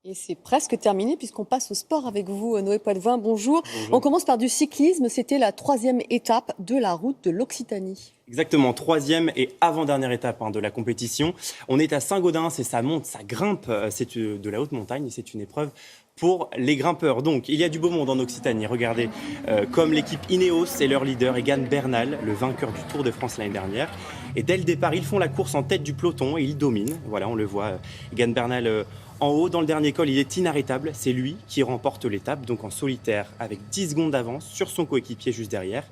Et c'est presque terminé puisqu'on passe au sport avec vous, Noé Poitvin. Bonjour. Bonjour. On commence par du cyclisme. C'était la 3e étape de la route de l'Occitanie. Exactement, 3e et avant-dernière étape de la compétition. On est à Saint-Gaudens et ça monte, ça grimpe. C'est de la haute montagne et c'est une épreuve pour les grimpeurs. Donc, il y a du beau monde en Occitanie. Regardez, comme l'équipe Ineos et leur leader Egan Bernal, le vainqueur du Tour de France l'année dernière. Et dès le départ, ils font la course en tête du peloton et ils dominent. Voilà, on le voit, Egan Bernal en haut, dans le dernier col, il est inarrêtable. C'est lui qui remporte l'étape, donc en solitaire, avec 10 secondes d'avance sur son coéquipier juste derrière.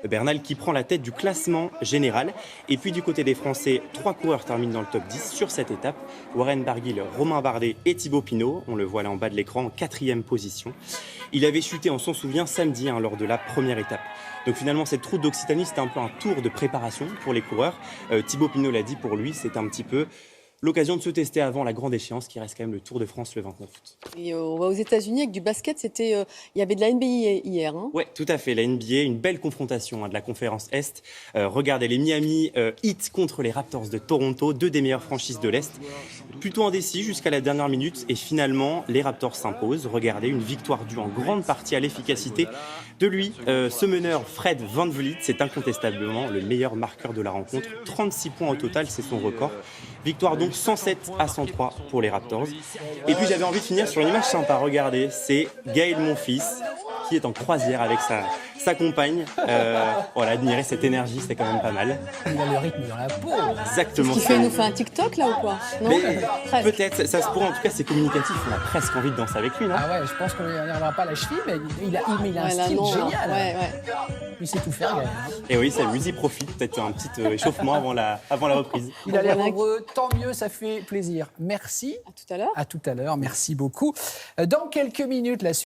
Bernal qui prend la tête du classement général. Et puis du côté des Français, 3 coureurs terminent dans le top 10 sur cette étape. Warren Barguil, Romain Bardet et Thibaut Pinot. On le voit là en bas de l'écran en 4e position. Il avait chuté, on s'en souvient, samedi lors de la première étape. Donc finalement, cette route d'Occitanie, c'était un peu un tour de préparation pour les coureurs. Thibaut Pinot l'a dit, pour lui, c'est un petit peu l'occasion de se tester avant la grande échéance qui reste quand même le Tour de France le 29 août. Et on va aux États-Unis avec du basket. Il y avait de la NBA hier. Oui, tout à fait. La NBA, une belle confrontation de la conférence Est. Regardez, les Miami Heat contre les Raptors de Toronto, 2 des meilleures franchises de l'Est. Plutôt indécis jusqu'à la dernière minute et finalement, les Raptors s'imposent. Regardez, une victoire due en grande partie à l'efficacité de lui. Ce meneur, Fred VanVleet, c'est incontestablement le meilleur marqueur de la rencontre. 36 points au total, c'est son record. Victoire donc 107-103 pour les Raptors. Et puis j'avais envie de finir sur une image sympa. Regardez, c'est Gaël Monfils qui est en croisière avec sa compagne. Voilà, admirer cette énergie, c'est quand même pas mal. Il a le rythme dans la peau. Exactement. Il nous fait un TikTok là ou quoi? Non. Mais peut-être, ça se pourrait. En tout cas, c'est communicatif. On a presque envie de danser avec lui, non? Ah ouais, je pense qu'on n'y arrivera pas à la cheville, mais il a un style génial. Ouais. Il sait tout faire, Gaël. Et oui, ça amuse, il profite. Peut-être un petit échauffement avant la reprise. Il a l'air heureux, tant mieux, ça fait plaisir. Merci. À tout à l'heure. À tout à l'heure, merci beaucoup. Dans quelques minutes, la suite.